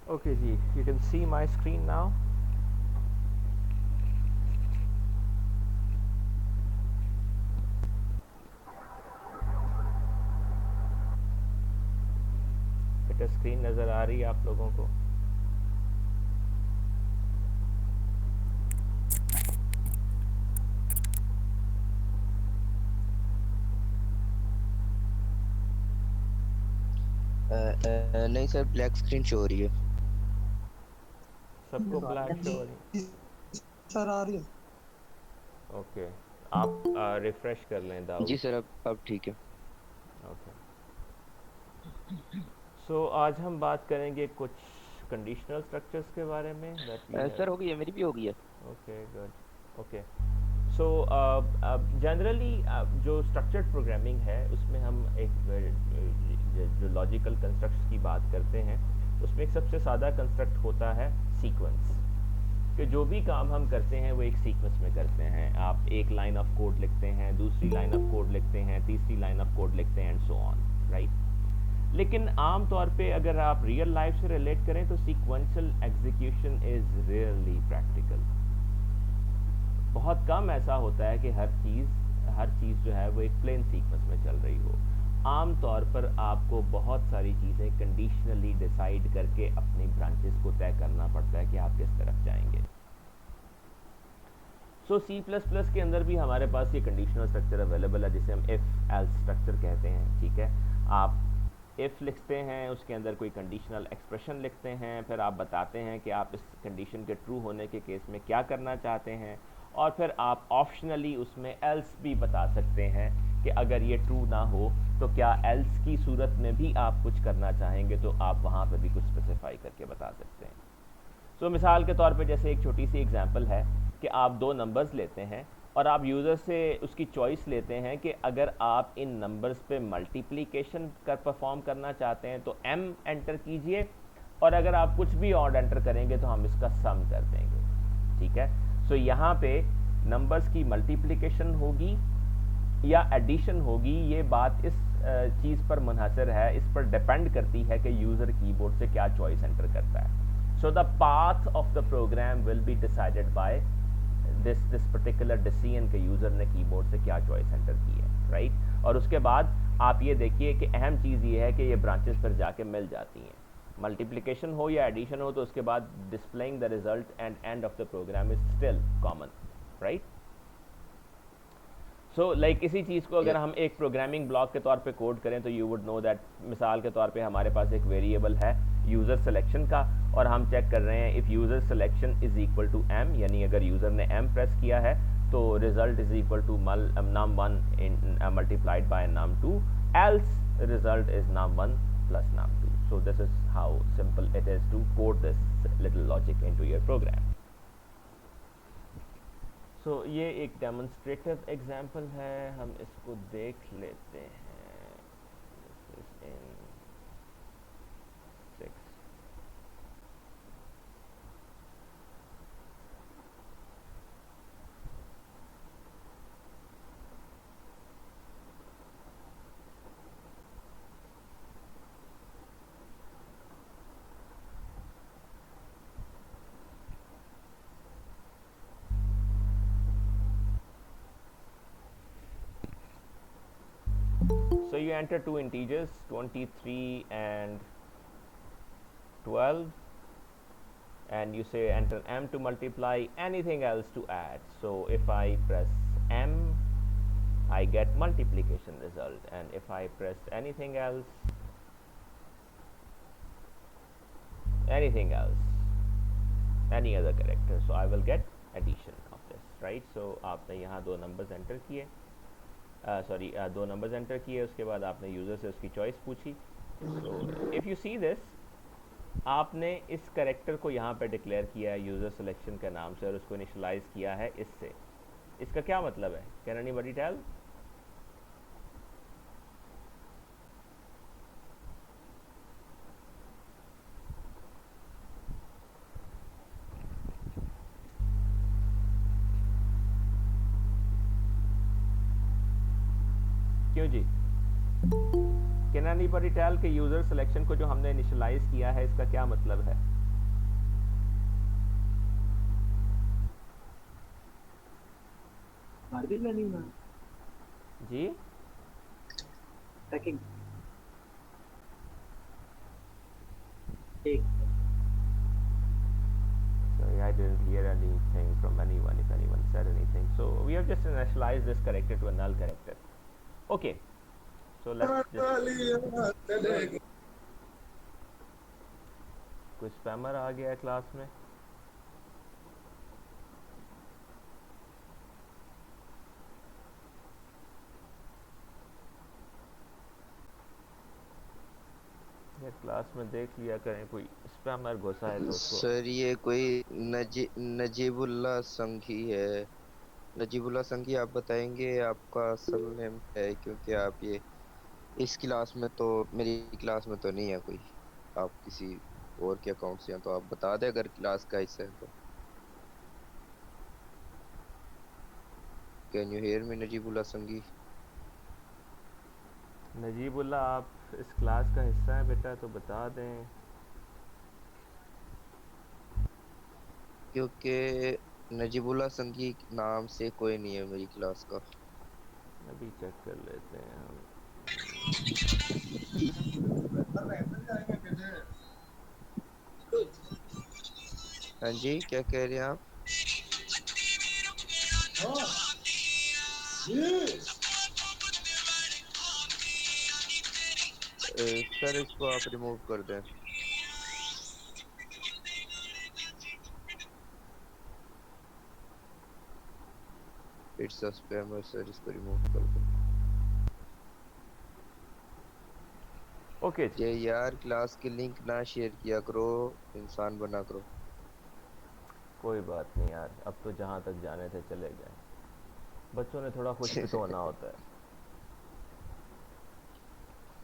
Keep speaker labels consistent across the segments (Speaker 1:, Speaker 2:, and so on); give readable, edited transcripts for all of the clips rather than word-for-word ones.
Speaker 1: Okay जी, you can see my screen now. बेटा screen नज़र आ रही है आप लोगों को?
Speaker 2: नहीं सर, ब्लैक स्क्रीन शो हो रही है।
Speaker 1: सबको ब्लैक शो
Speaker 3: जी
Speaker 1: हो रही?
Speaker 3: सर आ रही है।
Speaker 1: ओके, आप रिफ्रेश कर लें
Speaker 2: जी
Speaker 1: दाऊद।
Speaker 2: सर, अब ठीक है।
Speaker 1: ओके, सो आज हम बात करेंगे कुछ कंडीशनल स्ट्रक्चर्स के बारे में दैट वी
Speaker 2: सर
Speaker 1: हैव।
Speaker 2: हो गई है, मेरी भी हो गई है।
Speaker 1: Okay good. Okay, so generally जो स्ट्रक्चर्ड प्रोग्रामिंग है उसमें हम एक जो लॉजिकल कंस्ट्रक्ट्स की बात करते हैं उसमें एक सबसे सादा कंस्ट्रक्ट होता है सीक्वेंस। कि जो भी काम हम करते हैं वो एक सीक्वेंस में करते हैं। आप एक लाइन ऑफ कोड लिखते हैं, दूसरी लाइन ऑफ कोड लिखते हैं, तीसरी लाइन ऑफ कोड लिखते हैं एंड सो ऑन, राइट। लेकिन आम तौर पे अगर आप रियल लाइफ से रिलेट करें तो sequential execution is really practical. बहुत कम ऐसा होता है कि हर चीज़ जो है वो एक प्लेन सीक्वेंस में चल रही हो। आम तौर पर आपको बहुत सारी चीज़ें कंडीशनली डिसाइड करके अपनी ब्रांचेस को तय करना पड़ता है कि आप किस तरफ जाएंगे। सो सी प्लस प्लस के अंदर भी हमारे पास ये कंडीशनल स्ट्रक्चर अवेलेबल है जिसे हम इफ़ एल्स स्ट्रक्चर कहते हैं, ठीक है। आप इफ़ लिखते हैं, उसके अंदर कोई कंडीशनल एक्सप्रेशन लिखते हैं, फिर आप बताते हैं कि आप इस कंडीशन के ट्रू होने के केस में क्या करना चाहते हैं, और फिर आप ऑप्शनली उसमें एल्स भी बता सकते हैं कि अगर ये ट्रू ना हो तो क्या एल्स की सूरत में भी आप कुछ करना चाहेंगे, तो आप वहाँ पर भी कुछ स्पेसिफाई करके बता सकते हैं। सो मिसाल के तौर पे जैसे एक छोटी सी एग्जांपल है कि आप दो नंबर्स लेते हैं और आप यूज़र से उसकी चॉइस लेते हैं कि अगर आप इन नंबर्स पे मल्टीप्लिकेशन कर परफॉर्म करना चाहते हैं तो m एंटर कीजिए, और अगर आप कुछ भी और एंटर करेंगे तो हम इसका सम कर देंगे, ठीक है। सो यहाँ पे नंबर्स की मल्टीप्लिकेशन होगी या एडिशन होगी, ये बात इस चीज़ पर मुनहसर है, इस पर डिपेंड करती है कि यूज़र कीबोर्ड से क्या चॉइस एंटर करता है। So the path of the program will be decided by this particular decision के यूज़र ने कीबोर्ड से क्या चॉइस एंटर की है, राइट। और उसके बाद आप ये देखिए कि अहम चीज़ ये है कि ये ब्रांचेस पर जाके मिल जाती हैं। मल्टीप्लिकेशन हो या एडिशन हो तो उसके बाद displaying the result and end of the program is still common, right. So like इसी चीज़ को अगर
Speaker 2: ये-
Speaker 1: हम एक प्रोग्रामिंग ब्लॉक के तौर पे कोड करें तो यू वुड नो दैट मिसाल के तौर पे हमारे पास एक वेरिएबल है यूज़र सिलेक्शन का, और हम चेक कर रहे हैं if user selection is equal to M, यानी अगर यूज़र ने एम प्रेस किया है तो result is equal to num one in multiplied by num two, else result is num one plus num two. So this is how simple it is to code this little logic into your program. सो ये एक demonstrative example है, हम इसको देख लेते हैं। This is in 6। So you enter two integers 23 and 12, and you say enter m to multiply, anything else to add. So if I press m, I get multiplication result, and if I press anything else, any other character, so I will get addition of this, right। So आपने यहाँ दो numbers enter किए, sorry दो numbers enter किए, उसके बाद आपने user से उसकी चॉइस पूछी। So if you see this, आपने इस करेक्टर को यहाँ पे डिक्लेयर किया है यूज़र सिलेक्शन के नाम से और उसको इनिशलाइज किया है इससे। इसका क्या मतलब है, कैन एनीबॉडी टेल? क्यों जी, कैन एनीबॉडी टेल कि यूज़र सिलेक्शन को जो हमने इनिशलाइज किया है इसका क्या मतलब है?
Speaker 4: मार्केट लर्निंग ना
Speaker 1: जी
Speaker 4: ट्रैकिंग एक
Speaker 1: Sorry, I didn't hear anything from anyone if anyone said anything. So we have just initialized this character to a null character. Okay, so let's just कोई स्पैमर आ गया है क्लास में. या class में देख लिया करें कोई स्पैमर घुसा है तो उसको.
Speaker 2: सर ये कोई नजीबुल्ला संघी है। नजीबुल्ला संघी, आप बताएंगे आपका असल नेम क्या है? क्योंकि आप ये इस क्लास में तो, मेरी क्लास में तो नहीं है कोई। आप किसी और के अकाउंट से हैं तो आप बता दें अगर क्लास का हिस्सा है तो। Can you hear me Najibullah Sanghi?
Speaker 1: Najibullah आप इस क्लास का हिस्सा है बेटा तो बता दें.
Speaker 2: क्योंकि नजीबुल्ला संघी नाम से कोई नहीं है मेरी क्लास का।
Speaker 1: अभी चेक कर लेते हैं हम.
Speaker 2: हाँ जी, क्या कह रहे हैं आप? सर इसको आप रिमूव कर दें। इट्स अ स्पैमर सर, इसको रिमूव कर दें।
Speaker 1: ओके
Speaker 2: ये यार क्लास की लिंक ना शेयर किया करो, इंसान बना करो।
Speaker 1: कोई बात नहीं यार, अब तो जहाँ तक जाने थे चले गए. बच्चों ने थोड़ा खुश भी तो होना होता है.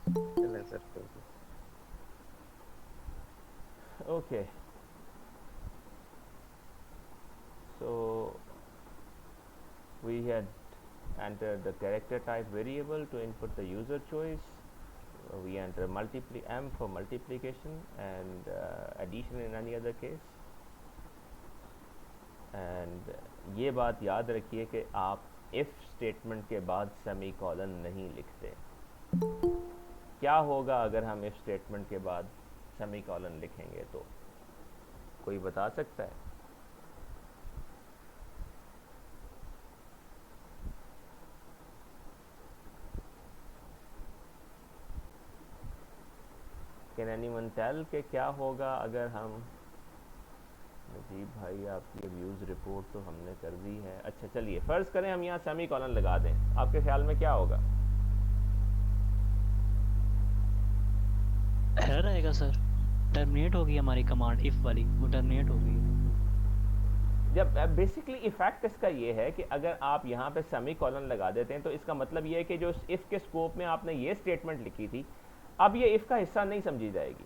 Speaker 2: चलें सर कोई नहीं।
Speaker 1: Okay, so we had entered the character type variable to input the user choice. We enter m for multiplication and addition in any other case. And ये बात याद रखिए कि आप if स्टेटमेंट के बाद सेमीकोलन नहीं लिखते. क्या होगा अगर हम if स्टेटमेंट के बाद सेमीकोलन लिखेंगे? तो कोई बता सकता है? कैन एनीवन टेल कि क्या होगा अगर हम. नजीब भाई आपकी व्यूज़ रिपोर्ट तो हमने कर दी है. अच्छा चलिए फ़र्ज़ करें हम यहाँ सेमी कॉलन लगा दें, आपके ख्याल में क्या होगा?
Speaker 5: एरर आएगा सर, टर्मिनेट होगी हमारी कमांड इफ वाली, वो टर्मिनेट होगी.
Speaker 1: जब बेसिकली इफ़ेक्ट इसका ये है कि अगर आप यहाँ पे सेमी कॉलन लगा देते हैं तो इसका मतलब ये है कि जो इफ़ के स्कोप में आपने ये स्टेटमेंट लिखी थी अब ये इफ़ का हिस्सा नहीं समझी जाएगी.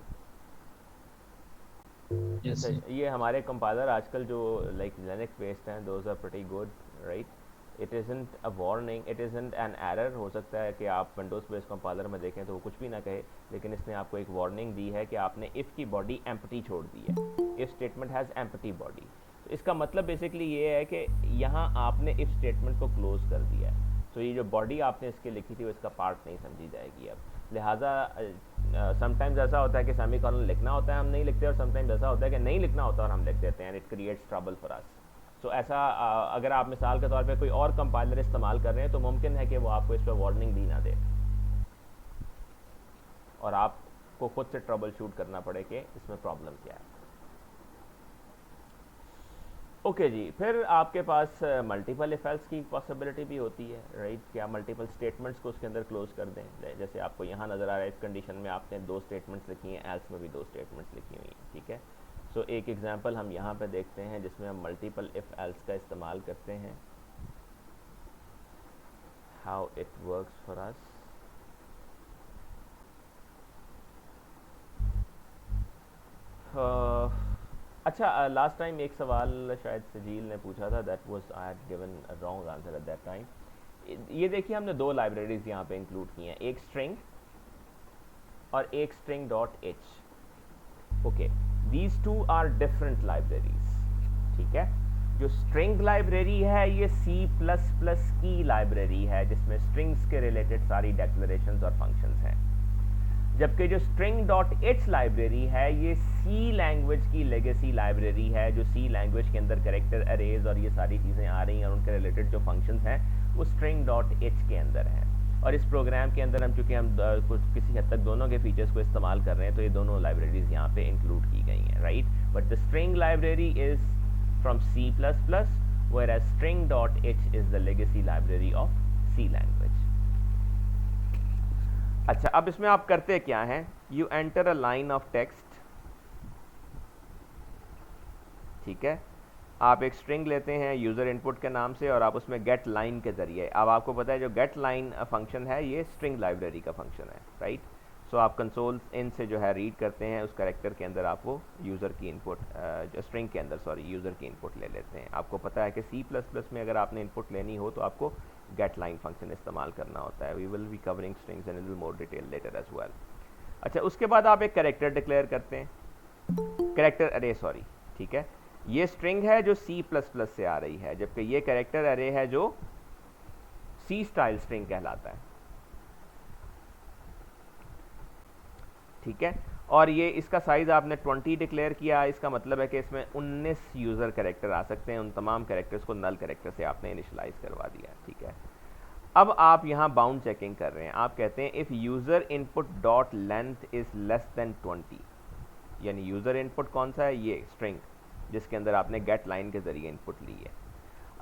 Speaker 5: Yes,
Speaker 1: अच्छा, ये हमारे कंपाइलर आजकल जो लाइक लिनक्स बेस्ड हैं, those are pretty good right. It isn't a warning, it isn't an error. हो सकता है कि आप विंडोज़ बेस्ड कंपाइलर में देखें तो वो कुछ भी ना कहे, लेकिन इसने आपको एक वार्निंग दी है कि आपने इफ़ की बॉडी एम्प्टी छोड़ दी है. If statement has empty body. तो इसका मतलब बेसिकली ये है कि यहाँ आपने इफ़ स्टेटमेंट को क्लोज कर दिया है. तो ये जो बॉडी आपने इसके लिखी थी वो इसका पार्ट नहीं समझी जाएगी अब. लिहाजा समटाइम्स ऐसा होता है कि सेमी कॉलन लिखना होता है हम नहीं लिखते, और समटाइम्स ऐसा होता है कि नहीं लिखना होता और हम लिख देते हैं. It creates trouble for us. So ऐसा अगर आप मिसाल के तौर पे कोई और कंपाइलर इस्तेमाल कर रहे हैं तो मुमकिन है कि वो आपको इस पर वार्निंग भी ना दे और आपको खुद से ट्रबल शूट करना पड़े कि इसमें प्रॉब्लम क्या है. ओके जी, फिर आपके पास मल्टीपल इफ एल्स की पॉसिबिलिटी भी होती है राइट. क्या मल्टीपल स्टेटमेंट्स को उसके अंदर क्लोज कर दें. जैसे आपको यहाँ नज़र आ रहा है इस कंडीशन में आपने 2 स्टेटमेंट्स लिखी हैं, एल्स में भी 2 स्टेटमेंट्स लिखी हुई हैं. ठीक है, सो एक एग्जांपल हम यहाँ पे देखते हैं जिसमें हम मल्टीपल इफ एल्स का इस्तेमाल करते हैं. How it works for us. अच्छा, लास्ट टाइम एक सवाल शायद सजील ने पूछा था, that was I had given a wrong answer at that time. ये देखिए हमने 2 लाइब्रेरीज यहाँ पे इंक्लूड की हैं, एक स्ट्रिंग और एक string dot H. Okay, these two are different libraries. ठीक है, जो स्ट्रिंग लाइब्रेरी है ये C++ की लाइब्रेरी है जिसमें स्ट्रिंग्स के रिलेटेड सारी डेक्लरेशंस और फंक्शंस हैं, जबकि जो string.h लाइब्रेरी है ये C लैंग्वेज की लेगेसी लाइब्रेरी है, जो C लैंग्वेज के अंदर कैरेक्टर अरेज और ये सारी चीज़ें आ रही हैं और उनके रिलेटेड जो फंक्शंस हैं वो string.h के अंदर हैं। और इस प्रोग्राम के अंदर हम चूँकि हम कुछ किसी हद तक दोनों के फीचर्स को इस्तेमाल कर रहे हैं तो ये दोनों लाइब्रेरीज यहाँ पे इंक्लूड की गई हैं, right. But the string library is from C++, whereas string.h is the legacy library of C language। अच्छा, अब इसमें आप करते क्या हैं, you enter a line of text, ठीक है, आप एक स्ट्रिंग लेते हैं यूज़र इनपुट के नाम से और आप उसमें गेट लाइन के ज़रिए, अब आपको पता है जो गेट लाइन फंक्शन है ये स्ट्रिंग लाइब्रेरी का फंक्शन है, राइट। सो आप कंसोल इन से जो है रीड करते हैं, उस कैरेक्टर के अंदर आप वो यूज़र की इनपुट जो स्ट्रिंग के अंदर सॉरी यूज़र की इनपुट ले लेते हैं। आपको पता है कि C++ में अगर आपने इनपुट लेनी हो तो आपको गेट लाइन फंक्शन इस्तेमाल करना होता है। We will be covering strings in little more detail later as well. अच्छा, उसके बाद आप एक कैरेक्टर डिक्लेयर करते हैं, कैरेक्टर अरे सॉरी, ठीक है, ये स्ट्रिंग है जो C++ से आ रही है, जबकि ये कैरेक्टर अरे है जो C स्टाइल स्ट्रिंग कहलाता है, ठीक है। और ये इसका साइज़ आपने 20 डिक्लेयर किया, इसका मतलब है कि इसमें 19 यूज़र कैरेक्टर आ सकते हैं, उन तमाम कैरेक्टर्स को नल कैरेक्टर से आपने इनिशलाइज करवा दिया, ठीक है। अब आप यहाँ बाउंड चेकिंग कर रहे हैं, आप कहते हैं if user input dot length is less than 20, यानी यूज़र इनपुट कौन सा है, ये स्ट्रिंग जिसके अंदर आपने गेट लाइन के ज़रिए इनपुट ली है।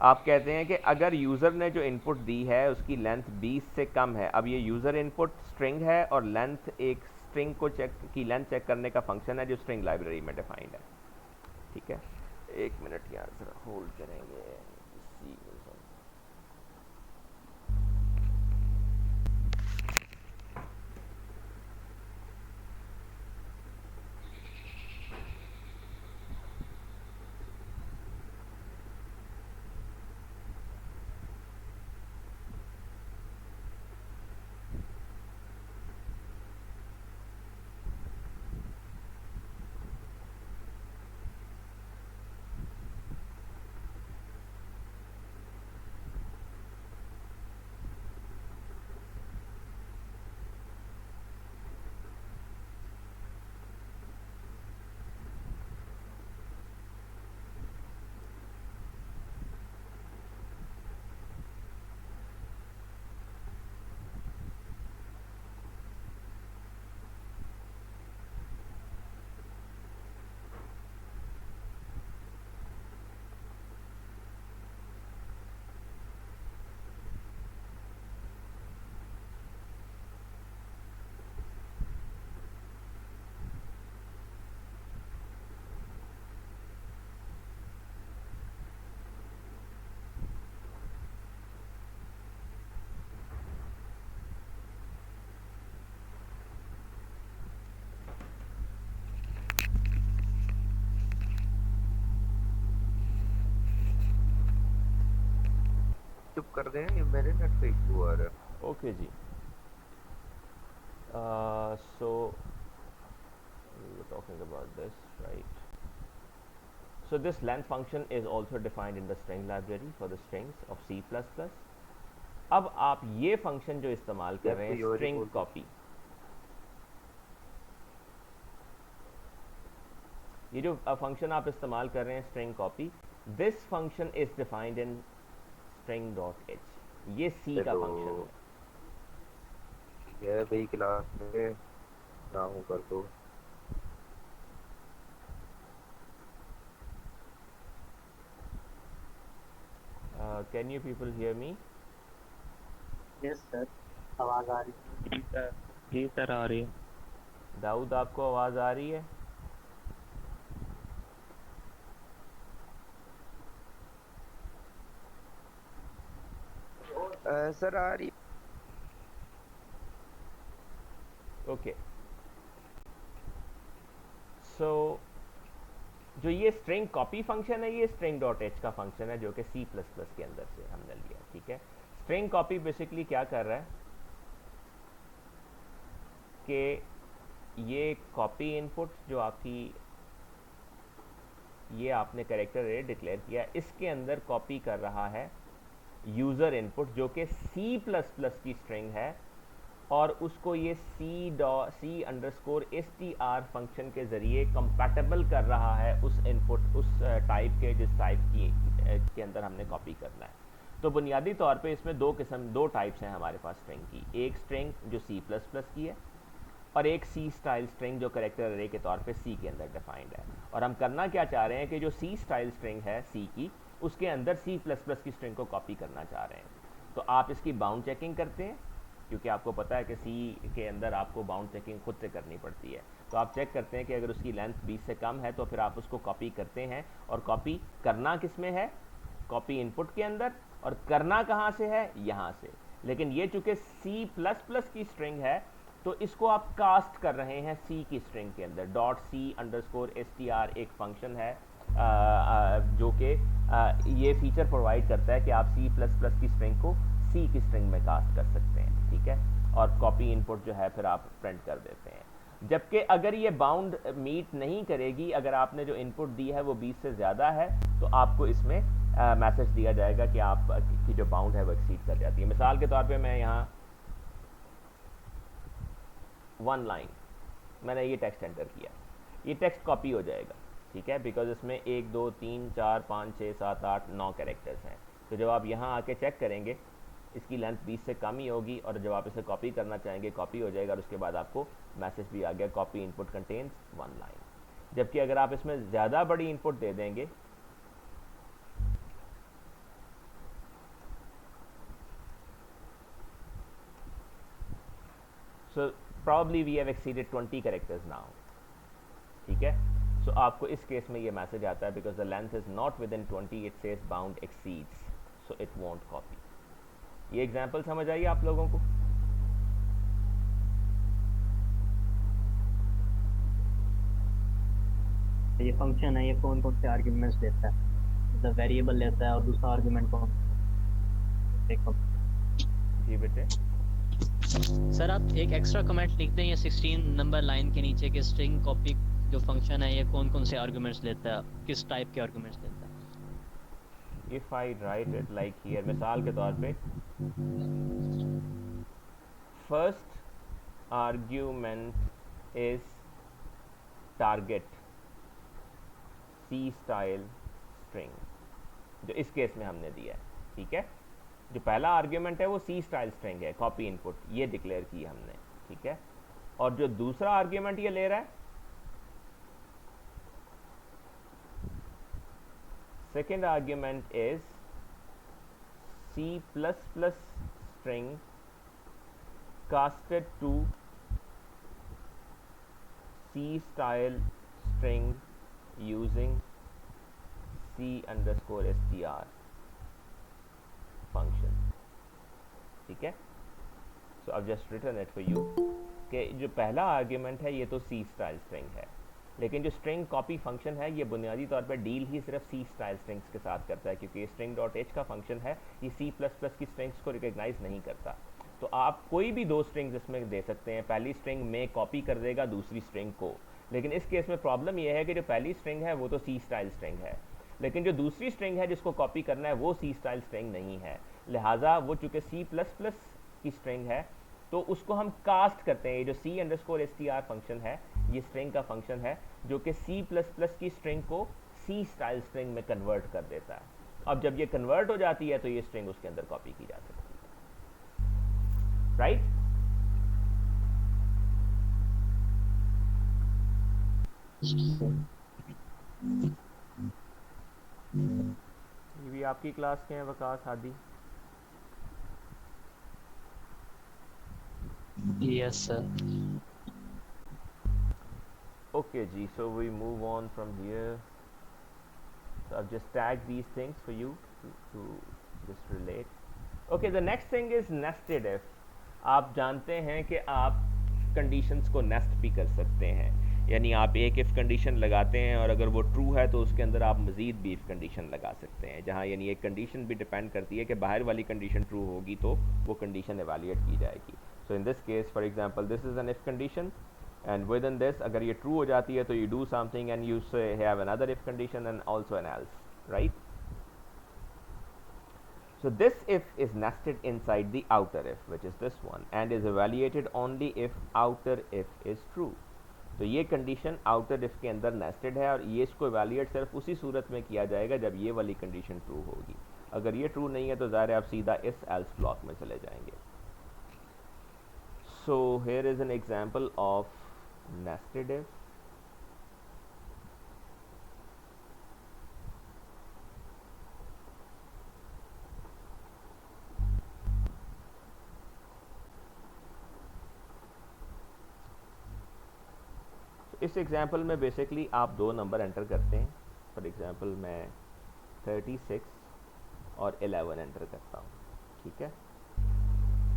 Speaker 1: आप कहते हैं कि अगर यूज़र ने जो इनपुट दी है उसकी लेंथ 20 से कम है, अब ये यूज़र इनपुट स्ट्रिंग है और लेंथ एक स्ट्रिंग को की लेंथ चेक करने का फंक्शन है जो स्ट्रिंग लाइब्रेरी में डिफाइंड है, ठीक है। एक मिनट यार जरा होल्ड करेंगे।
Speaker 2: चुप कर दें, ये मेरे नेट पे इशू आ रहा है।
Speaker 1: ओके जी, so we were talking about this, right? So this length function is also defined in the string library for the strings of C++। अब आप ये फंक्शन जो इस्तेमाल कर रहे हैं स्ट्रिंग कॉपी, ये जो फंक्शन आप इस्तेमाल कर रहे हैं string copy, this function is defined in string.h, ये C का फंक्शन है।
Speaker 2: ये भाई क्लास में ना हो कर दो।
Speaker 1: Can you people hear me?
Speaker 4: Yes sir, आवाज आ रही है।
Speaker 5: जी सर आ रही है।
Speaker 1: दाऊद आपको आवाज़ आ रही है?
Speaker 2: सर आ रही।
Speaker 1: ओके, सो जो ये स्ट्रिंग कॉपी फंक्शन है ये string.h का फंक्शन है जो कि C++ के अंदर से हमने लिया, ठीक है। स्ट्रिंग कॉपी बेसिकली क्या कर रहा है कि ये कॉपी इनपुट जो आपकी ये आपने कैरेक्टर अरे डिक्लेयर किया, इसके अंदर कॉपी कर रहा है यूज़र इनपुट जो कि C++ की स्ट्रिंग है, और उसको ये C_str फंक्शन के ज़रिए कंपैटिबल कर रहा है उस इनपुट, उस टाइप के जिस टाइप की के अंदर हमने कॉपी करना है। तो बुनियादी तौर पे इसमें दो टाइप्स हैं हमारे पास स्ट्रिंग की, एक स्ट्रिंग जो C++ की है और एक C स्टाइल स्ट्रिंग जो कैरेक्टर अरे के तौर पे C के अंदर डिफाइंड है। और हम करना क्या चाह रहे हैं कि जो C स्टाइल स्ट्रिंग है C की, उसके अंदर C++ की स्ट्रिंग को कॉपी करना चाह रहे हैं। तो आप इसकी बाउंड चेकिंग करते हैं, क्योंकि आपको पता है कि C के अंदर आपको बाउंड चेकिंग खुद से करनी पड़ती है। तो आप चेक करते हैं कि अगर उसकी लेंथ 20 से कम है तो फिर आप उसको कॉपी करते हैं, और कॉपी करना किस में है, कॉपी इनपुट के अंदर, और करना कहाँ से है, यहाँ से। लेकिन ये चूँकि C++ की स्ट्रिंग है तो इसको आप कास्ट कर रहे हैं C की स्ट्रिंग के अंदर। .C_str एक फंक्शन है जो कि ये फीचर प्रोवाइड करता है कि आप C++ की स्ट्रिंग को C की स्ट्रिंग में कास्ट कर सकते हैं, ठीक है। और कॉपी इनपुट जो है फिर आप प्रिंट कर देते हैं। जबकि अगर ये बाउंड मीट नहीं करेगी, अगर आपने जो इनपुट दी है वो 20 से ज़्यादा है, तो आपको इसमें मैसेज दिया जाएगा कि आप की जो बाउंड है वो एक्सीड कर जाती है। मिसाल के तौर पे मैं यहाँ 1 लाइन मैंने ये टेक्स्ट एंटर किया, ये टेक्स्ट कॉपी हो जाएगा, ठीक है, बिकॉज इसमें 1 2 3 4 5 6 7 8 9 कैरेक्टर्स हैं। तो जब आप यहाँ आके चेक करेंगे इसकी लेंथ 20 से कम ही होगी, और जब आप इसे कॉपी करना चाहेंगे कॉपी हो जाएगा, और उसके बाद आपको मैसेज भी आ गया कॉपी इनपुट कंटेन्स 1 लाइन। जबकि अगर आप इसमें ज़्यादा बड़ी इनपुट दे देंगे, सो probably we have exceeded 20 characters now, ठीक है। सो आपको इस केस में ये मैसेज आता है because the length is not within 20, it says bound exceeds, so it won't copy। ये एग्जाम्पल समझ आई आप लोगों को?
Speaker 5: ये फंक्शन है, ये कौन कौन से आर्ग्यूमेंट्स लेता है, मतलब वेरिएबल लेता है और दूसरा आर्ग्यूमेंट कौन?
Speaker 1: जी बेटे।
Speaker 5: सर आप एक एक्स्ट्रा कमेंट लिख दें ये 16 नंबर लाइन के नीचे कि स्ट्रिंग कॉपी जो फंक्शन है ये कौन कौन से आर्गुमेंट्स लेता है, किस टाइप के आर्गुमेंट्स लेता है।
Speaker 1: If I right it like here, मिसाल के तौर पे first argument is target C style string, जो इस केस में हमने दिया है, ठीक है। जो पहला आर्ग्यूमेंट है वो C स्टाइल स्ट्रिंग है, कॉपी इनपुट ये डिक्लेयर की हमने, ठीक है। और जो दूसरा आर्ग्यूमेंट ये ले रहा है, second argument is C++ string casted to C style string using C_str function, ठीक है। So I just return it for you कि जो पहला आर्ग्यूमेंट है ये तो C स्टाइल स्ट्रिंग है, लेकिन जो स्ट्रिंग कॉपी फंक्शन है ये बुनियादी तौर पर डील ही सिर्फ C स्टाइल स्ट्रिंग्स के साथ करता है, क्योंकि ये string.h का फंक्शन है, ये C++ की स्ट्रिंग्स को रिकग्नाइज नहीं करता। तो आप कोई भी दो स्ट्रिंग्स इसमें दे सकते हैं, पहली स्ट्रिंग में कॉपी कर देगा दूसरी स्ट्रिंग को, लेकिन इस केस में प्रॉब्लम यह है कि जो पहली स्ट्रिंग है वो तो C स्टाइल स्ट्रिंग है, लेकिन जो दूसरी स्ट्रिंग है जिसको कॉपी करना है वो C स्टाइल स्ट्रिंग नहीं है। लिहाजा वो चूँकि C++ की स्ट्रिंग है तो उसको हम कास्ट करते हैं। ये जो C_str फंक्शन है ये स्ट्रिंग का फंक्शन है जो कि C++ की स्ट्रिंग को C स्टाइल स्ट्रिंग में कन्वर्ट कर देता है। अब जब ये कन्वर्ट हो जाती है तो ये स्ट्रिंग उसके अंदर कॉपी की जा सकती है, राइट। ये भी आपकी क्लास के हैं Waqas Hadi?
Speaker 5: Yes sir.
Speaker 1: Okay जी, so we move on from here. So I've just tagged these things for you to just relate. Okay, the next thing is nested if. आप जानते हैं कि आप conditions को nest भी कर सकते हैं, यानी आप एक if कंडीशन लगाते हैं और अगर वो ट्रू है तो उसके अंदर आप मज़ीद भी if कंडीशन लगा सकते हैं, जहाँ यानी एक कंडीशन भी डिपेंड करती है कि बाहर वाली कंडीशन ट्रू होगी तो वो कंडीशन एवेल्यूएट की जाएगी। So in this case for example this is an if condition and within this अगर ये ट्रू हो जाती है तो you do something and you say have another if condition and also an else, right? So this if is nested inside the outer if, which is this one, and is evaluated only if outer if is true. तो ये condition outer if के अंदर nested है और ये इसको evaluate सिर्फ उसी सूरत में किया जाएगा जब ये वाली कंडीशन ट्रू होगी। अगर ये ट्रू नहीं है तो ज़ाहिर है आप सीधा इस एल्स ब्लॉक में चले जाएंगे। So here is an example of nested if. इस एग्जांपल में बेसिकली आप दो नंबर एंटर करते हैं। फॉर एग्जांपल मैं 36 और 11 एंटर करता हूँ, ठीक है।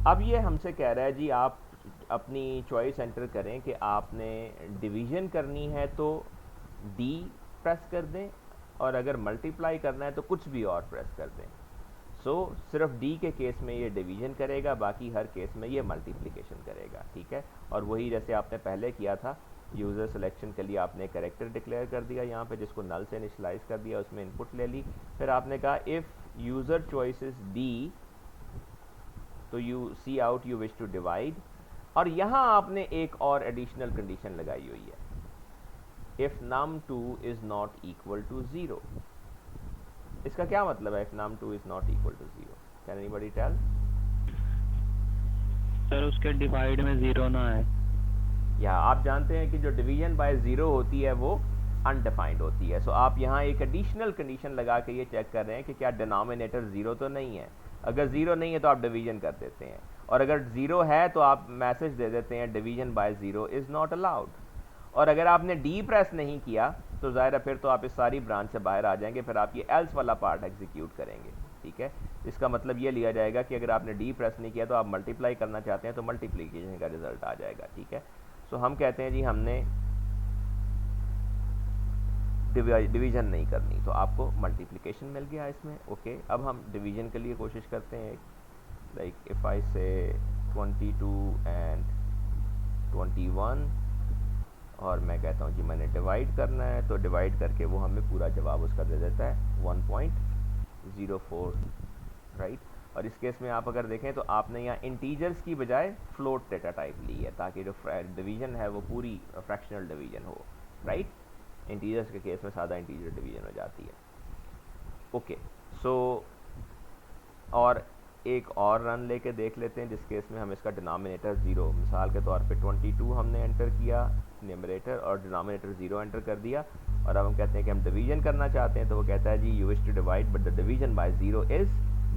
Speaker 1: अब ये हमसे कह रहा है जी आप अपनी चॉइस एंटर करें कि आपने डिवीजन करनी है तो डी प्रेस कर दें और अगर मल्टीप्लाई करना है तो कुछ भी और प्रेस कर दें। सो सिर्फ डी के केस में ये डिवीजन करेगा, बाकी हर केस में ये मल्टीप्लिकेशन करेगा, ठीक है। और वही जैसे आपने पहले किया था, यूज़र सिलेक्शन के लिए आपने कैरेक्टर डिक्लेयर कर दिया यहाँ पे जिसको नल से इनिशियलाइज कर दिया, उसमें इनपुट ले ली, फिर आपने कहा if user choice is D तो you cout you wish to divide, और यहाँ आपने एक और एडिशनल कंडीशन लगाई हुई है, if num2 is not equal to 0। इसका क्या मतलब है if num2 is not equal to 0? Can anybody tell?
Speaker 4: Sir उसके डिवाइड में 0 ना है।
Speaker 1: या आप जानते हैं कि जो डिवीजन बाय ज़ीरो होती है वो अनडिफाइंड होती है। सो आप यहाँ एक एडिशनल कंडीशन लगा के ये चेक कर रहे हैं कि क्या डिनोमिनेटर ज़ीरो तो नहीं है। अगर ज़ीरो नहीं है तो आप डिवीजन कर देते हैं, और अगर ज़ीरो है तो आप मैसेज दे देते हैं division by zero is not allowed. और अगर आपने डी प्रेस नहीं किया तो ज़ाहिर है फिर तो आप इस सारी ब्रांच से बाहर आ जाएंगे, फिर आप ये एल्स वाला पार्ट एग्जीक्यूट करेंगे, ठीक है। इसका मतलब ये लिया जाएगा कि अगर आपने डी प्रेस नहीं किया तो आप मल्टीप्लाई करना चाहते हैं तो मल्टीप्लिकेशन का रिजल्ट आ जाएगा, ठीक है। सो हम कहते हैं जी हमने डिवीजन नहीं करनी तो आपको मल्टीप्लिकेशन मिल गया इसमें, ओके। अब हम डिवीजन के लिए कोशिश करते हैं, लाइक इफ़ आई से 22 एंड 21 और मैं कहता हूँ जी मैंने डिवाइड करना है, तो डिवाइड करके वो हमें पूरा जवाब उसका दे देता है 1.04, राइट। और इस केस में आप अगर देखें तो आपने यहाँ इंटीजर्स की बजाय फ्लोट डेटा टाइप ली है ताकि जो डिवीजन है वो पूरी फ्रैक्शनल डिवीजन हो, राइट। इंटीजर्स के केस में सादा इंटीजर डिवीजन हो जाती है, ओके। सो और एक और रन लेके देख लेते हैं जिस केस में हम इसका डिनोमिनेटर 0, मिसाल के तौर पे 22 हमने एंटर किया न्यूमरेटर और डिनोमिनेटर 0 एंटर कर दिया, और अब हम कहते हैं कि हम डिवीजन करना चाहते हैं तो वो कहता है जी you wish to divide but the division by 0 is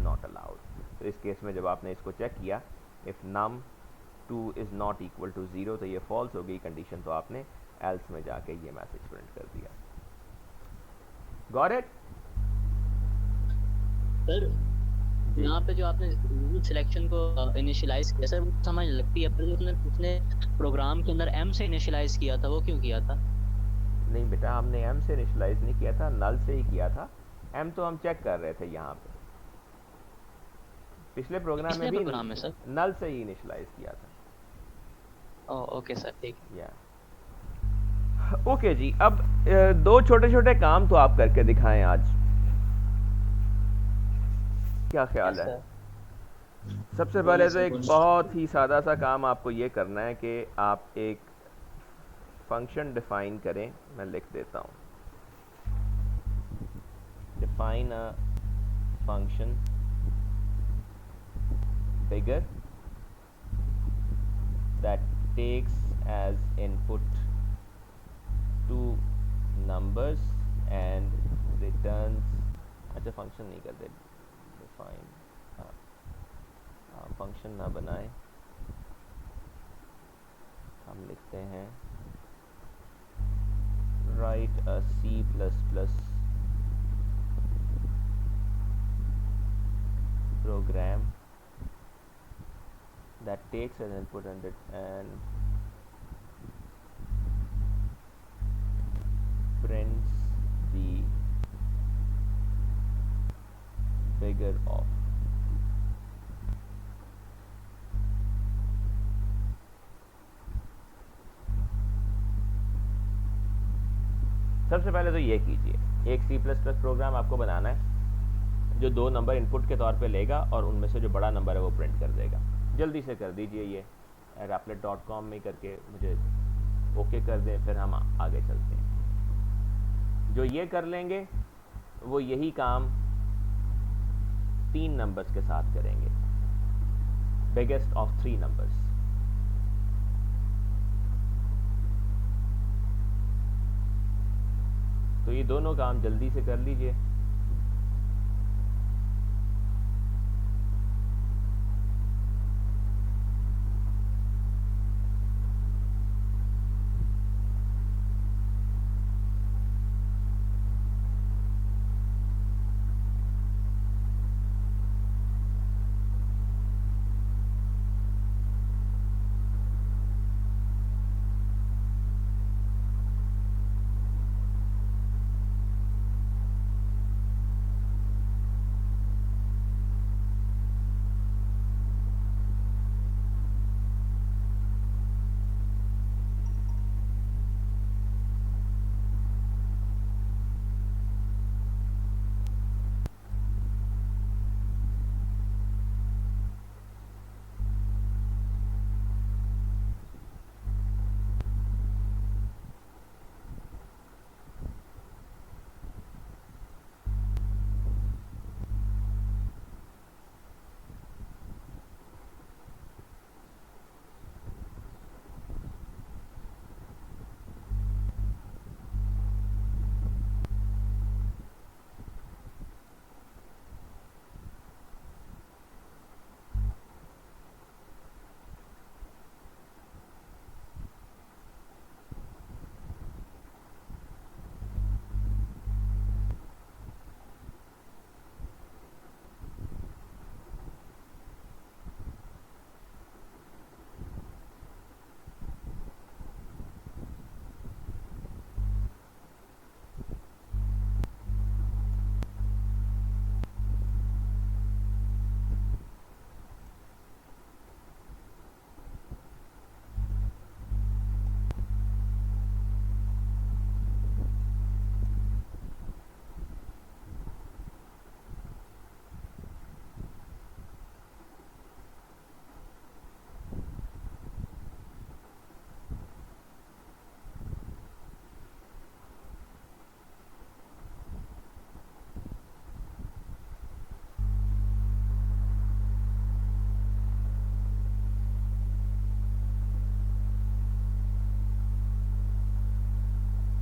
Speaker 1: not allowed. तो इस केस में जब आपने इसको चेक किया if num2 is not equal to 0 तो ये फॉल्स हो गई कंडीशन, तो आपने एल्स में जाके ये मैसेज प्रिंट कर दिया। Got it?
Speaker 5: सर यहाँ पे जो आपने रूल सिलेक्शन को इनिशियलाइज किया सर वो समझ लगती है, पर उसने प्रोग्राम के अंदर एम से इनिशियलाइज किया था, वो क्यों किया था?
Speaker 1: नहीं बेटा, हमने एम से इनिशियलाइज नहीं किया था, नल से ही किया था। एम तो हम चेक कर रहे थे यहाँ पे, पिछले प्रोग्राम में भी
Speaker 5: प्रोग्राम में सर
Speaker 1: नल से ही इनिशियलाइज किया था।
Speaker 5: ओके सर, ठीक है।
Speaker 1: या ओके जी। अब दो छोटे छोटे काम तो आप करके दिखाएं आज, क्या ख्याल है? सबसे पहले तो एक बहुत ही सादा सा काम आपको ये करना है कि आप एक फंक्शन डिफाइन करें। मैं लिख देता हूँ, define a function figure that takes as input two numbers and returns, अच्छा फंक्शन नहीं करते, डिफाइन, फंक्शन ना बनाए, हम लिखते हैं right a C++ program that takes an input and prints the figure of. सबसे पहले तो ये कीजिए, एक C++ प्रोग्राम आपको बनाना है जो 2 नंबर इनपुट के तौर पे लेगा और उनमें से जो बड़ा नंबर है वो प्रिंट कर देगा। जल्दी से कर दीजिए ये, rapplet.com में करके मुझे ओके कर दें, फिर हम आगे चलते हैं। जो ये कर लेंगे वो यही काम 3 नंबर्स के साथ करेंगे, बिगेस्ट ऑफ 3 नंबर्स। तो ये दोनों काम जल्दी से कर लीजिए।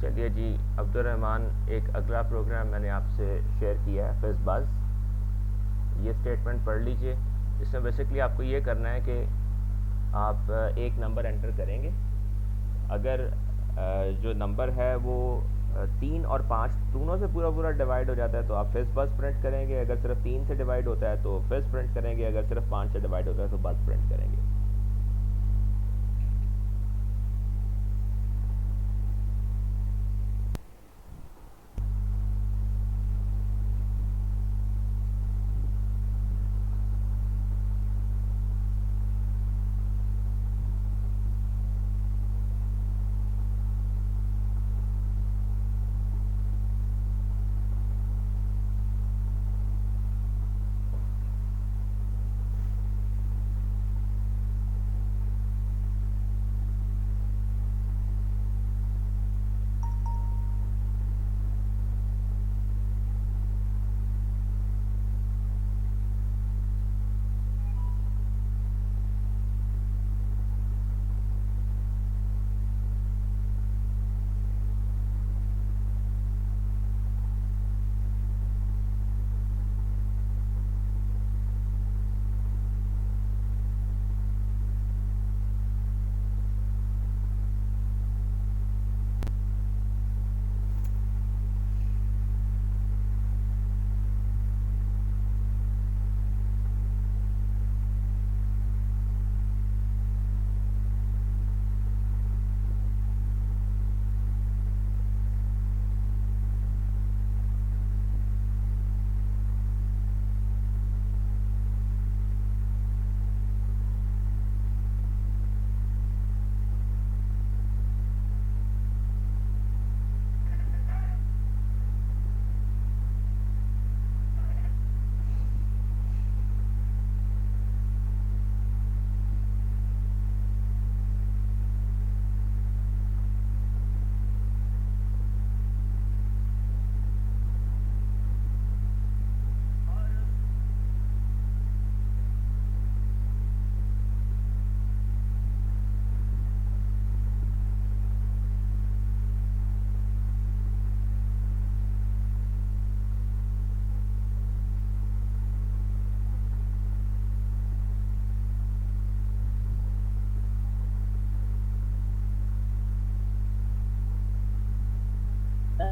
Speaker 1: चलिए जी, अब्दुर्रहमान, एक अगला प्रोग्राम मैंने आपसे शेयर किया है, फिज़बाज़। ये स्टेटमेंट पढ़ लीजिए। इसमें बेसिकली आपको ये करना है कि आप एक नंबर एंटर करेंगे। अगर जो नंबर है वो 3 और 5 दोनों से पूरा पूरा डिवाइड हो जाता है तो आप फिज़बाज़ प्रिंट करेंगे। अगर सिर्फ 3 से डिवाइड होता है तो फिज़ प्रिंट करेंगे। अगर सिर्फ 5 से डिवाइड होता है तो बस प्रिंट करेंगे।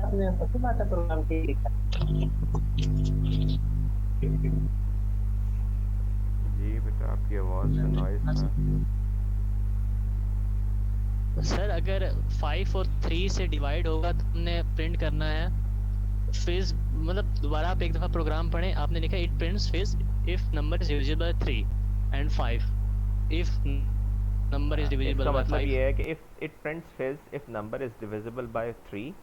Speaker 4: आपने पता बात है प्रोग्राम के लिखा
Speaker 1: जी बेटा, आपकी आवाज़ में नॉइस था।
Speaker 5: सर अगर 5 और 3 से डिवाइड होगा तो हमने प्रिंट करना है फिज, मतलब दोबारा आप एक दफा प्रोग्राम पढ़ें। आपने लिखा इट प्रिंट्स फिज if number is divisible by 3 and 5 if number is divisible
Speaker 1: इसका
Speaker 5: बाय
Speaker 1: मतलब
Speaker 5: 5।
Speaker 1: ये है कि इफ़ इट प्रिंट्स फिज if number is divisible by 3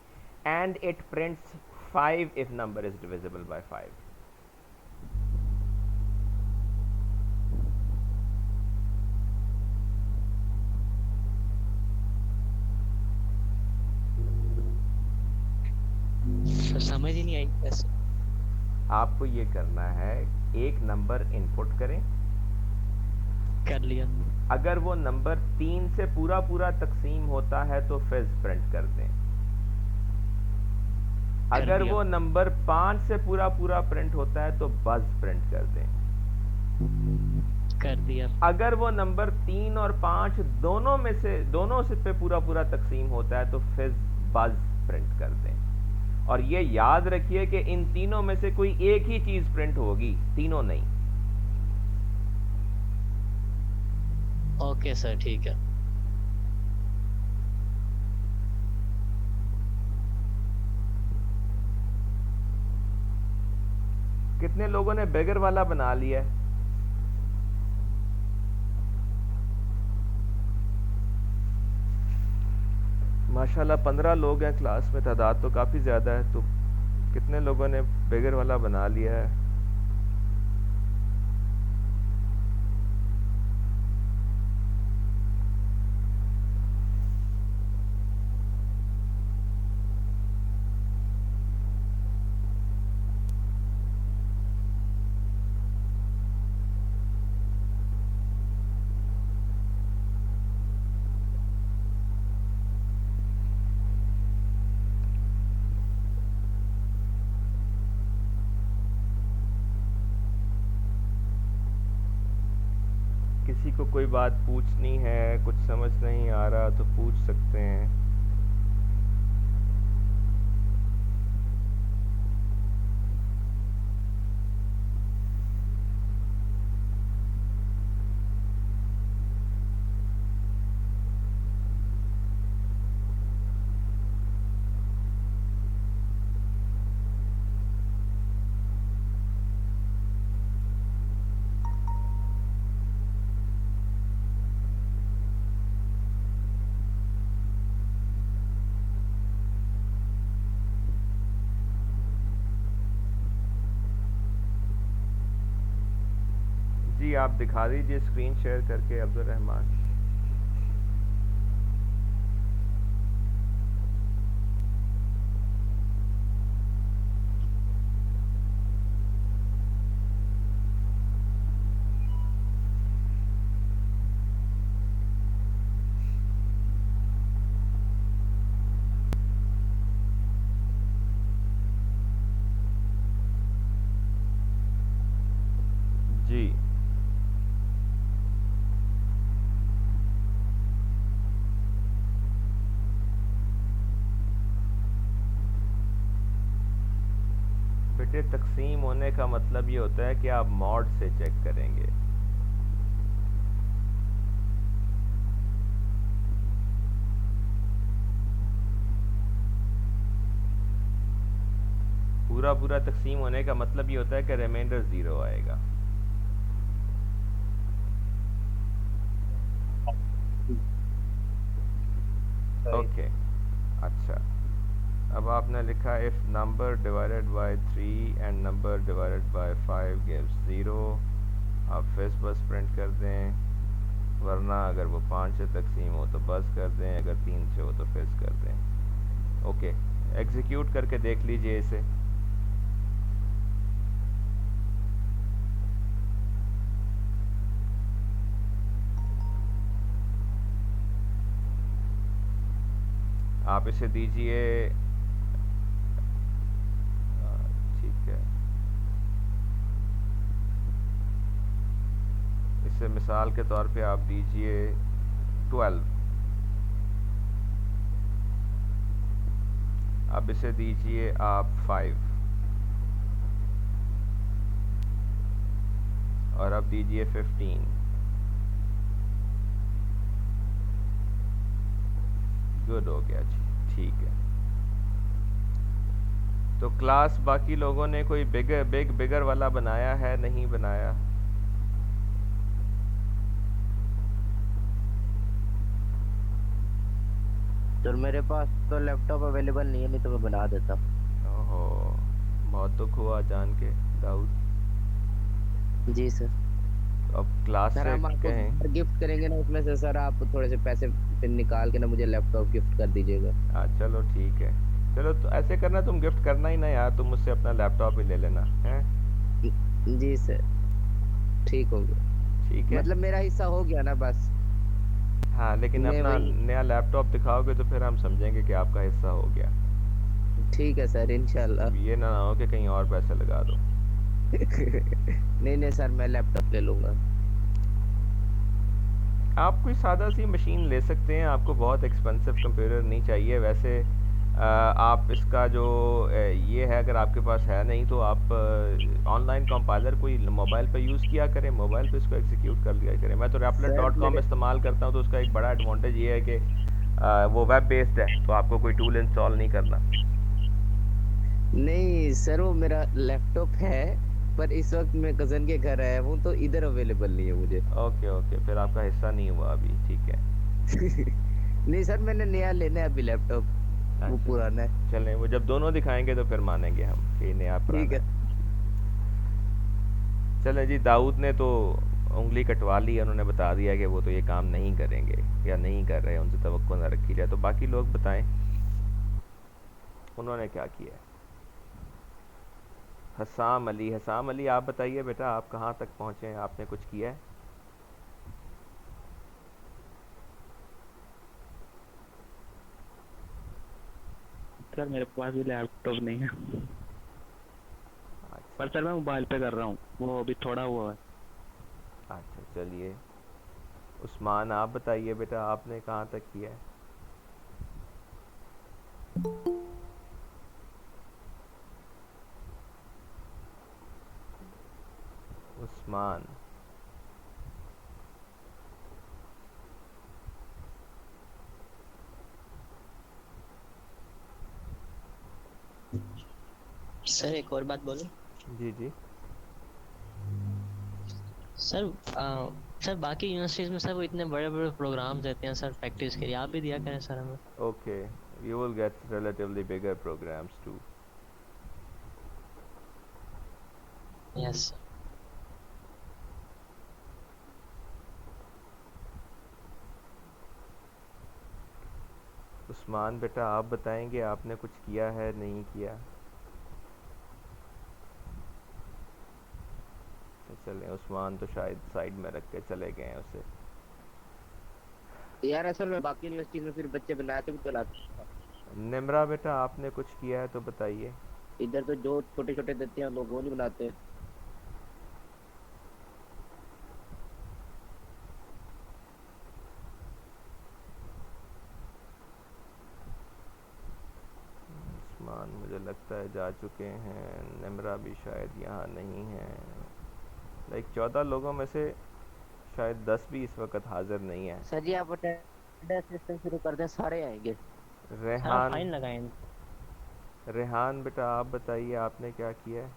Speaker 1: and it prints 5 if number is divisible by 5।
Speaker 5: Sir समझ ही नहीं आई कैसे।
Speaker 1: आपको ये करना है, एक नंबर इनपुट करें,
Speaker 5: कर लिया।
Speaker 1: अगर वो नंबर 3 से पूरा पूरा तकसीम होता है तो फिज प्रिंट कर दें, अगर
Speaker 5: दिया।
Speaker 1: वो नंबर 5 से पूरा पूरा प्रिंट होता है तो बज प्रिंट कर दें,
Speaker 5: कर दिया।
Speaker 1: अगर वो नंबर 3 और 5 दोनों से पे पूरा पूरा तकसीम होता है तो फिज बज प्रिंट कर दें। और ये याद रखिए कि इन तीनों में से कोई एक ही चीज प्रिंट होगी, तीनों नहीं।
Speaker 5: ओके सर ठीक है।
Speaker 1: कितने लोगों ने बेगर वाला बना लिया है? माशाल्लाह 15 लोग हैं क्लास में, तादाद तो काफ़ी ज़्यादा है। तो कितने लोगों ने बेगर वाला बना लिया है? किसी को कोई बात पूछनी है, कुछ समझ नहीं आ रहा तो पूछ सकते हैं। जी आप दिखा दीजिए स्क्रीन शेयर करके अब्दुल रहमान। जी बेटे, तकसीम होने का मतलब ये होता है कि आप मॉड से चेक करेंगे। पूरा पूरा तकसीम होने का मतलब ये होता है कि रिमाइंडर 0 आएगा। ओके अच्छा, अब आपने लिखा if number divided by 3 and number divided by 5 gives 0, आप फिज बस प्रिंट कर दें, वरना अगर वो 5 से तकसीम हो तो बस कर दें, अगर 3 से हो तो फिज कर दें। ओके, एग्जीक्यूट करके देख लीजिए इसे। आप इसे दीजिए, ठीक है, इसे मिसाल के तौर पे आप दीजिए 12। अब इसे दीजिए आप 5 और अब दीजिए 15। गुड हो गया जी, ठीक है। तो क्लास बाकी लोगों ने कोई बिगर वाला बनाया है, नहीं बनाया?
Speaker 2: तो मेरे पास तो लैपटॉप अवेलेबल नहीं है, नहीं तो मैं बना देता।
Speaker 1: ओहो, बहुत दुख हुआ जान के दाऊद।
Speaker 2: जी सर।
Speaker 1: अब क्लास
Speaker 2: सर
Speaker 1: से
Speaker 2: हम आपको
Speaker 1: कहें।
Speaker 2: गिफ्ट करेंगे ना, उसमें से सर आप थोड़े से पैसे फिर निकाल के ना मुझे लैपटॉप गिफ्ट कर दीजिएगा।
Speaker 1: हाँ चलो ठीक है। चलो तो ऐसे करना, तुम गिफ्ट करना ही ना यार, तुम मुझसे अपना लैपटॉप ही ले लेना है।
Speaker 2: जी सर, ठीक हो गया।
Speaker 1: ठीक है।
Speaker 2: मतलब मेरा हिस्सा हो गया ना बस।
Speaker 1: हाँ लेकिन
Speaker 2: मैं
Speaker 1: अपना
Speaker 2: वही।
Speaker 1: नया लैपटॉप दिखाओगे तो फिर हम समझेंगे कि आपका हिस्सा हो गया।
Speaker 2: ठीक है सर, इंशाल्लाह।
Speaker 1: ये ना हो कि कहीं और पैसे लगा दो।
Speaker 2: नहीं नहीं सर, मैं लैपटॉप ले लूंगा।
Speaker 1: आप कोई सादा सी मशीन ले सकते हैं, आपको बहुत एक्सपेंसिव कंप्यूटर नहीं चाहिए वैसे। आप इसका जो ये है, अगर आपके पास है नहीं तो आप ऑनलाइन कंपाइलर कोई मोबाइल पे यूज़ किया करें, मोबाइल पे इसको एग्जीक्यूट कर लिया करें। मैं तो
Speaker 2: सर
Speaker 1: Replit.com
Speaker 2: मेरे
Speaker 1: इस्तेमाल करता हूँ, तो उसका एक बड़ा एडवांटेज ये है कि वो वेब बेस्ड है, तो आपको कोई टूल इंस्टॉल नहीं करना।
Speaker 2: नहीं सर, वो मेरा लैपटॉप है, पर इस वक्त मैं कजन के घर आया हूँ तो इधर अवेलेबल नहीं है मुझे।
Speaker 1: ओके ओके, फिर आपका हिस्सा नहीं हुआ अभी, ठीक है।
Speaker 2: नहीं सर, मैंने नया लेना है अभी लैपटॉप, वो
Speaker 1: अच्छा,
Speaker 2: पुराना है।
Speaker 1: चलें, वो जब दोनों दिखाएंगे तो फिर मानेंगे हम कि नया
Speaker 2: ठीक
Speaker 1: पुराना
Speaker 2: है।
Speaker 1: है। चलें जी, दाऊद ने तो उंगली कटवा ली है, उन्होंने बता दिया कि वो तो ये काम नहीं करेंगे या नहीं कर रहे, उनसे तवक्को ना रखी जाए। तो बाकी लोग बताएं उन्होंने क्या किया है। हसाम अली आप बताइए बेटा, आप कहाँ तक पहुँचे हैं, आपने कुछ किया है?
Speaker 4: सर मेरे पास भी लैपटॉप नहीं है, पर
Speaker 1: अच्छा
Speaker 4: सर मैं मोबाइल पे कर रहा हूँ, वो अभी थोड़ा हुआ है।
Speaker 1: अच्छा, चलिए उस्मान आप बताइए बेटा, आपने कहाँ तक किया है? उस्मान।
Speaker 5: सर एक और बात बोलूं?
Speaker 1: जी जी।
Speaker 5: सर सर बाकी यूनिवर्सिटीज में सर वो इतने बड़े बड़े प्रोग्राम देते हैं सर प्रैक्टिस के लिए, आप भी दिया करें सर हमें।
Speaker 1: Okay, you will get relatively bigger programs too.
Speaker 5: Yes.
Speaker 1: Usman बेटा आप बताएंगे आपने कुछ किया है, नहीं किया? तो चलें, उस्मान तो शायद साइड में रख के चले गए हैं उसे।
Speaker 2: यार असल में बाकी यूनिवर्सिटी में फिर बच्चे बनाते भी तो लाते हैं।
Speaker 1: निम्रा बेटा आपने कुछ किया है तो बताइए।
Speaker 2: इधर तो जो छोटे छोटे देते हैं लोग वो नहीं बनाते।
Speaker 1: उस्मान मुझे लगता है जा चुके हैं, निम्रा भी शायद यहाँ नहीं है। लाइक 14 लोगों में से शायद 10 भी इस वक्त हाजिर नहीं है।
Speaker 2: सर जी आप अटेंडेंस सिस्टम शुरू कर दें, सारे आएंगे।
Speaker 5: सर आप
Speaker 1: रेहान,
Speaker 5: फाइन लगाएं।
Speaker 1: रेहान बेटा आप बताइए आपने क्या किया है?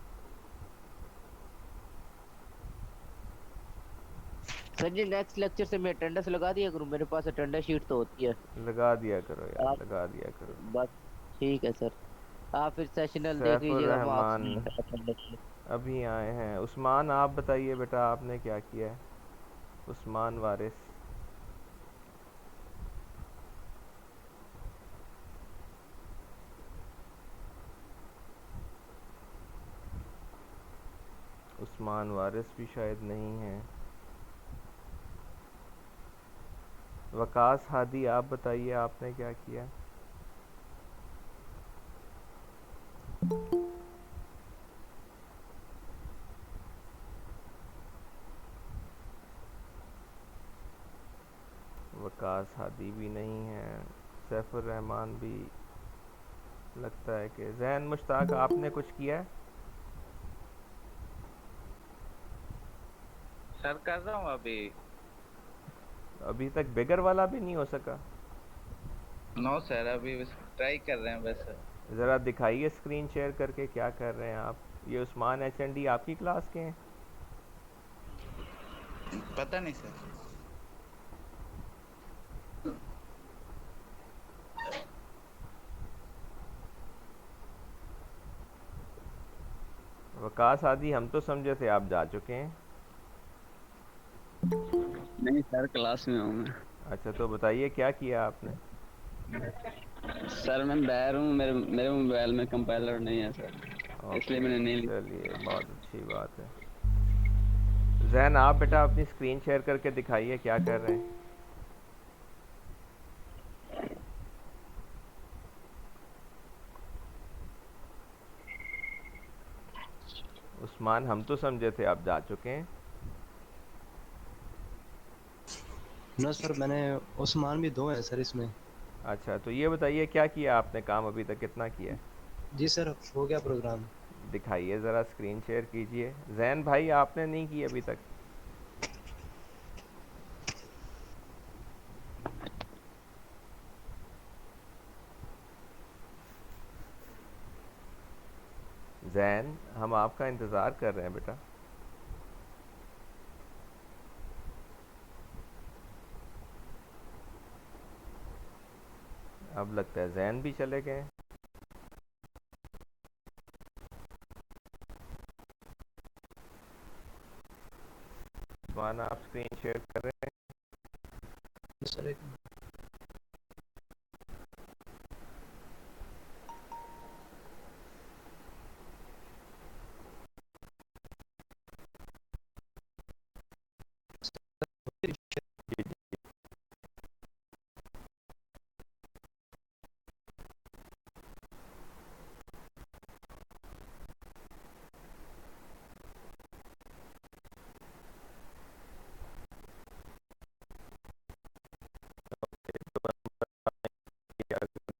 Speaker 2: सर जी नेक्स्ट लेक्चर से मैं अटेंडेंस लगा दिया करूँ, मेरे पास अटेंडेंस शीट तो होती है।
Speaker 1: लगा दिया करो यार,
Speaker 2: आप
Speaker 1: लगा दिया करो।
Speaker 2: बस। ठीक है सर, आप फिर सेशनल देख
Speaker 1: सैफुर
Speaker 2: लीजिएगा मार्क्स
Speaker 1: रहमान
Speaker 2: अटेंडेंस में।
Speaker 1: अभी आए हैं। उस्मान आप बताइए बेटा आपने क्या किया है? उस्मान वारिस। उस्मान वारिस भी शायद नहीं है। वकास हादी आप बताइए आपने क्या किया है? वकास हादी भी नहीं है। सैफुर रहमान भी लगता है कि जहन मुश्ताक आपने कुछ किया है?
Speaker 6: सर कर रहा हूँ अभी।
Speaker 1: अभी तक बिगर वाला भी नहीं हो सका?
Speaker 6: नो सर, अभी बस ट्राई कर रहे हैं बस।
Speaker 1: ज़रा दिखाइए स्क्रीन शेयर करके क्या कर रहे हैं आप। ये उस्मान HND आपकी क्लास के हैं?
Speaker 6: पता नहीं सर।
Speaker 1: वकास आदि हम तो समझे थे आप जा चुके हैं।
Speaker 7: नहीं सर, क्लास में हूँ मैं।
Speaker 1: अच्छा, तो बताइए क्या किया आपने?
Speaker 7: सर मैं बाहर हूँ, मेरे मेरे मोबाइल में कंपाइलर नहीं है सर, इसलिए
Speaker 1: ओके,
Speaker 7: मैंने नहीं लिखा।
Speaker 1: चलिए बहुत अच्छी बात है। जैन आप बेटा अपनी स्क्रीन शेयर करके दिखाइए क्या कर रहे हैं। उस्मान हम तो समझे थे आप जा चुके हैं।
Speaker 8: ना सर, मैंने उस्मान भी 2 हैं सर इसमें।
Speaker 1: अच्छा, तो ये बताइए क्या किया आपने काम अभी तक, कितना किया है?
Speaker 8: जी सर, हो गया प्रोग्राम।
Speaker 1: दिखाइए ज़रा, स्क्रीन शेयर कीजिए। जैन भाई आपने नहीं की अभी तक? जैन हम आपका इंतज़ार कर रहे हैं बेटा। अब लगता है जैन भी चले गए। उस्मान आप स्क्रीन शेयर कर रहे हैं?
Speaker 8: सर एक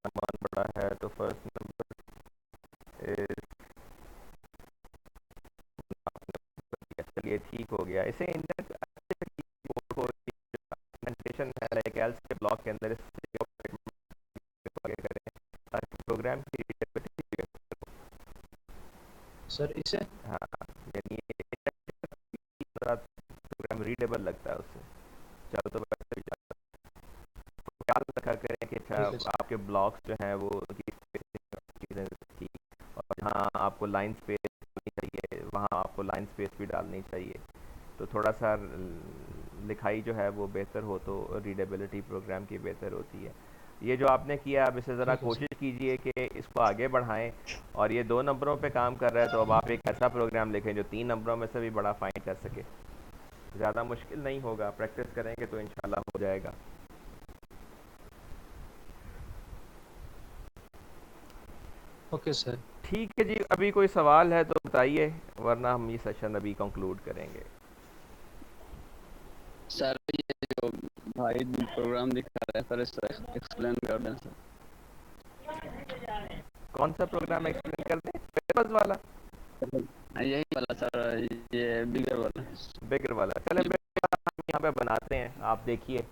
Speaker 1: मान बड़ा है तो फर्स्ट नंबर इज, चलिए ठीक हो गया। इसे इंडेंटेशन है लाइक एल्स के ब्लॉक के अंदर इससे आगे करें ताकि प्रोग्राम की रीडेबिलिटी।
Speaker 8: सर इसे
Speaker 1: हाँ, यानी प्रोग्राम रीडेबल लगता है उससे। चलो तो वैसे भी ख्याल रखा करें कि अच्छा
Speaker 8: ठीक है सर।
Speaker 1: आपके ब्लॉक्स जो हैं वो उनकी चीज़ें ठीक, और जहाँ आपको लाइन स्पेस डालनी चाहिए वहाँ आपको लाइन स्पेस भी डालनी चाहिए, तो थोड़ा सा लिखाई जो है वो बेहतर हो तो रीडेबिलिटी प्रोग्राम की बेहतर होती है। ये जो आपने किया अब इसे ज़रा
Speaker 8: ठीक है सर।
Speaker 1: कोशिश कीजिए कि इसको आगे बढ़ाएं, और ये 2 नंबरों पे काम कर रहा है तो अब आप एक ऐसा प्रोग्राम लिखें जो 3 नंबरों में से भी बड़ा फाइंड कर सके। ज़्यादा मुश्किल नहीं होगा, प्रैक्टिस करेंगे तो इंशाल्लाह हो जाएगा।
Speaker 8: Okay sir.
Speaker 1: ठीक है जी, अभी कोई सवाल है तो बताइए, वरना हम ये सेशन अभी कंक्लूड करेंगे।
Speaker 7: सर ये जो भाई प्रोग्राम दिखा रहा है सर, इसको एक्सप्लेन कर दें सर।
Speaker 1: कौन सा प्रोग्राम एक्सप्लेन कर दें? वेरिएबल्स वाला?
Speaker 7: यही वाला सर, ये बिगर वाला।
Speaker 1: बिगर वाला, चले हम यहाँ पे बनाते हैं, आप देखिए।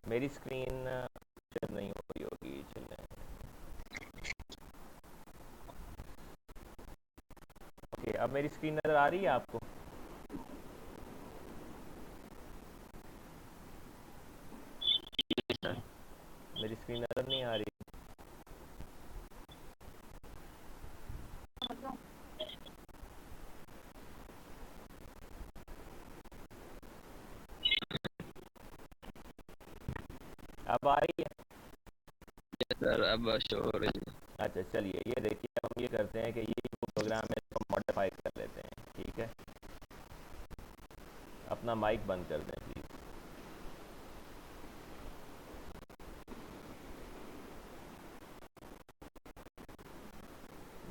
Speaker 1: मेरी स्क्रीन शेयर नहीं हो रही होगी, चलें। ओके, अब मेरी स्क्रीन नज़र आ रही है आपको? मेरी स्क्रीन नज़र नहीं आ रही। अब आ रही है?
Speaker 7: सर अब शो हो रही है।
Speaker 1: अच्छा चलिए, ये देखिए हम ये करते हैं कि ये वो प्रोग्राम है इसको मॉडिफाई कर लेते हैं। ठीक है, अपना माइक बंद कर दें प्लीज़।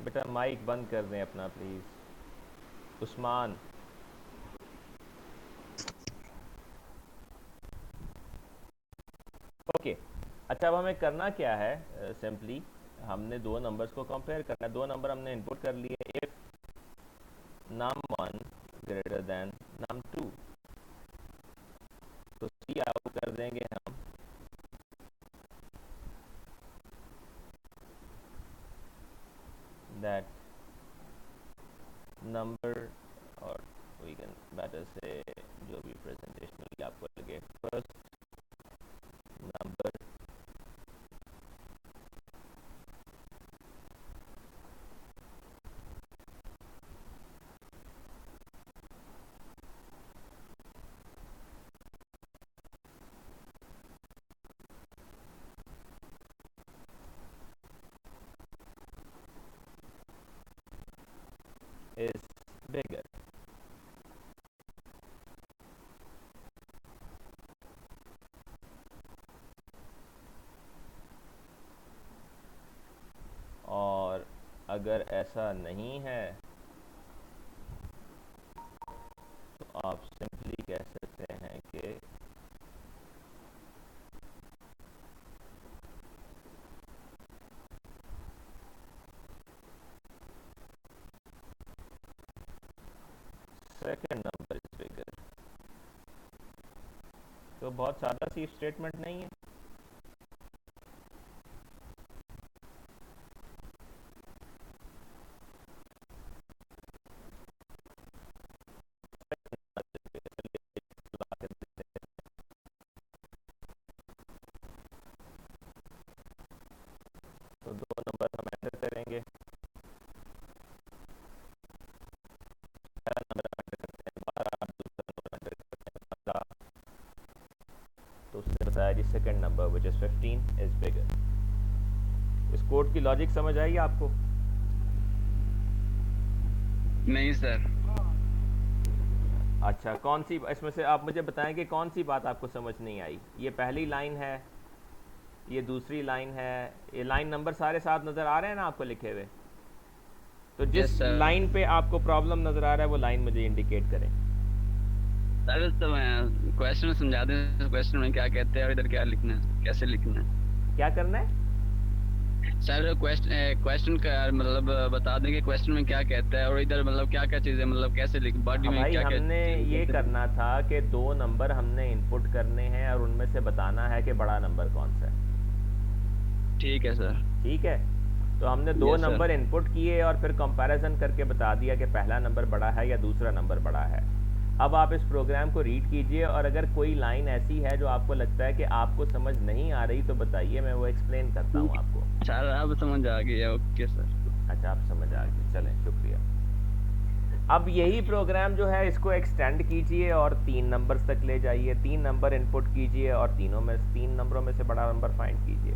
Speaker 1: बेटा माइक बंद कर दें अपना प्लीज़। उस्मान, ओके। अच्छा अब हमें करना क्या है सिंपली, हमने दो नंबर्स को कंपेयर करना है। दो नंबर हमने इनपुट कर लिए। If num1 greater than num2, तो सी आउट कर देंगे हम that number, और we can better say जो भी presentationally आपको लगे, first number is bigger. और अगर ऐसा नहीं है तो आप सिंपली कह सकते हैं कि सेकंड नंबर इज बिगर। तो बहुत सादा सी स्टेटमेंट नहीं है। तो दो नंबर हम एंटर करेंगे, पहला नंबर एंटर करते हैं 12, दूसरा नंबर एंटर करते हैं 15, तो उसने बताया जी second number which is 15 is bigger. इस कोड की लॉजिक समझ आई आपको?
Speaker 7: नहीं सर।
Speaker 1: अच्छा, कौन सी इसमें से आप मुझे बताएं कि कौन सी बात आपको समझ नहीं आई? ये पहली लाइन है, ये दूसरी लाइन है, ये लाइन नंबर सारे साथ नज़र आ रहे हैं ना आपको लिखे हुए? तो जिस
Speaker 7: Yes, sir.
Speaker 1: लाइन पे आपको प्रॉब्लम नज़र आ रहा है वो लाइन मुझे इंडिकेट करें।
Speaker 7: सर तो मैं क्वेश्चन में समझा दें, क्वेश्चन में क्या कहते हैं और इधर क्या लिखना है, कैसे लिखना है।
Speaker 1: क्या करना है
Speaker 7: सर क्वेश्चन का मतलब बता दें कि क्वेश्चन में क्या कहता है और इधर मतलब क्या क्या चीज़ें मतलब कैसे लिख बॉडी में
Speaker 1: भाई?
Speaker 7: क्या क्या
Speaker 1: हमने ये करना था कि दो नंबर हमने इनपुट करने हैं और उनमें से बताना है कि बड़ा नंबर कौन सा है।
Speaker 7: ठीक है सर।
Speaker 1: ठीक है, तो हमने दो
Speaker 7: Yes, sir.
Speaker 1: नंबर इनपुट किए और फिर कंपैरिजन करके बता दिया कि पहला नंबर बड़ा है या दूसरा नंबर बड़ा है। अब आप इस प्रोग्राम को रीड कीजिए और अगर कोई लाइन ऐसी है जो आपको लगता है कि आपको समझ नहीं आ रही तो बताइए, मैं वो एक्सप्लेन करता हूँ आपको।
Speaker 7: सर अब समझ आ गया। Okay sir.
Speaker 1: अच्छा, आप समझ आ गए, चलें शुक्रिया। अब यही प्रोग्राम जो है इसको एक्सटेंड कीजिए और 3 नंबर्स तक ले जाइए। 3 नंबर इनपुट कीजिए और 3 नंबरों में से बड़ा नंबर फाइंड कीजिए।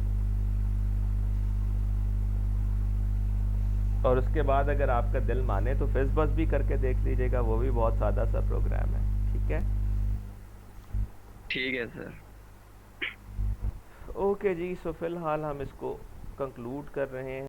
Speaker 1: और उसके बाद अगर आपका दिल माने तो फिज बस भी करके देख लीजिएगा, वो भी बहुत सादा सा प्रोग्राम है। ठीक है,
Speaker 7: ठीक है सर।
Speaker 1: ओके जी। सो फिलहाल हम इसको कंक्लूड कर रहे हैं।